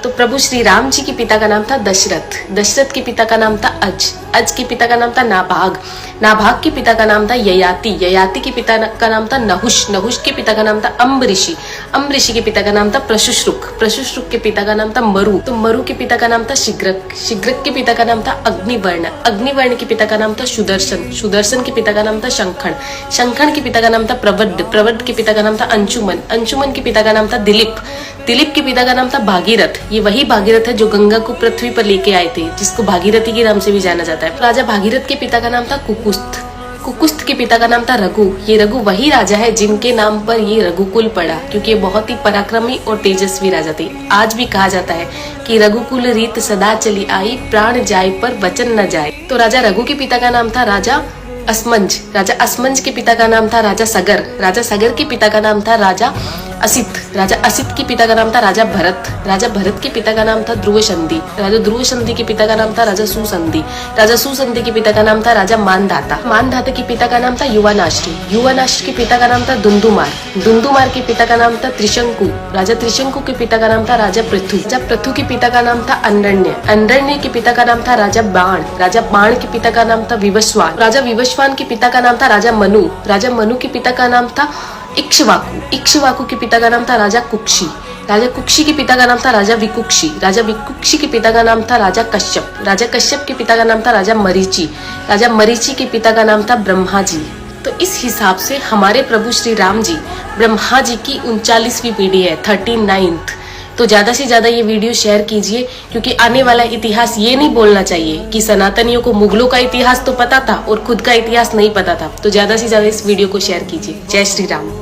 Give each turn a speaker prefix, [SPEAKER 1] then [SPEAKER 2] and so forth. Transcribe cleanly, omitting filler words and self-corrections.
[SPEAKER 1] तो प्रभु श्री राम जी के पिता का नाम था दशरथ, दशरथ के पिता का नाम था अज के पिता का नाम था नाभाग, नाभाग के पिता का नाम था ययाति, ययाति के पिता का नाम था नहुष, नहुष के पिता का नाम था अम्बऋषि, अम्बऋषि के पिता का नाम था प्रशुश्रुक, प्रशुश्रुक के पिता का नाम था मरु, तो मरु के पिता का नाम था शिग्रक, शिग्रक के पिता का नाम था अग्निवर्ण, अग्निवर्ण के पिता का नाम था सुदर्शन, सुदर्शन के पिता का नाम था शंखण, शंखण के पिता का नाम था प्रवड्ड, प्रवड्ड के पिता का नाम था अंशुमन, अंशुमन के पिता का नाम था दिलीप, दिलीप के पिता का नाम था भागीरथ, ये वही भागीरथ है जो गंगा को पृथ्वी पर लेके आए थे, जिसको भागीरथी के नाम से भी जाना जाता है। राजा भागीरथ के पिता का नाम था कुकुस्थ, कुकुस्थ के पिता का नाम था रघु, ये रघु वही राजा है जिनके नाम पर ये रघुकुल पड़ा, क्योंकि ये बहुत ही पराक्रमी और तेजस्वी राजा थे। आज भी कहा जाता है कि रघुकुल रीत सदा चली आई, प्राण जाए पर वचन न जाए। तो राजा रघु के पिता का नाम था राजा असमंज, राजा असमंज के पिता का नाम था राजा सगर, राजा सगर के पिता का नाम था राजा असित, राजा असित के पिता का नाम था राजा भरत, राजा भरत के पिता का नाम था ध्रुव संधि, राजा ध्रुव संधि के पिता का नाम था राजा सुसंधि, राजा सुसंधि के पिता का नाम था राजा मानधाता, मानधाता के पिता का नाम था युवानाश्री, युवानाश्री के पिता का नाम था दुंदुमार, दुंदुमार के पिता का नाम था त्रिशंकु, राजा त्रिशंकु के पिता का नाम था राजा पृथु, राजा पृथु के पिता का नाम था अंडरण्य, अंडरण्य के पिता का नाम था राजा बाण, राजा बाण के पिता का नाम था विवस्वान, राजा विवस्वान के पिता का नाम था राजा मनु, राजा मनु के पिता का नाम था इक्ष्वाकु, इक्ष्वाकु के पिता का नाम था राजा कुक्षी, राजा कुक्षी के पिता का नाम था राजा विकुक्षी, राजा विकुक्षी के पिता का नाम था राजा कश्यप, राजा कश्यप के पिता का नाम था राजा मरीचि, राजा मरीचि के पिता का नाम था ब्रह्मा जी। तो इस हिसाब से हमारे प्रभु श्री राम जी ब्रह्मा जी की 39वीं पीढ़ी है, 39th। तो ज्यादा से ज्यादा ये वीडियो शेयर कीजिए, क्योंकि आने वाला इतिहास ये नहीं बोलना चाहिए कि सनातनियों को मुगलों का इतिहास तो पता था और खुद का इतिहास नहीं पता था। तो ज्यादा से ज्यादा इस वीडियो को शेयर कीजिए। जय श्री राम।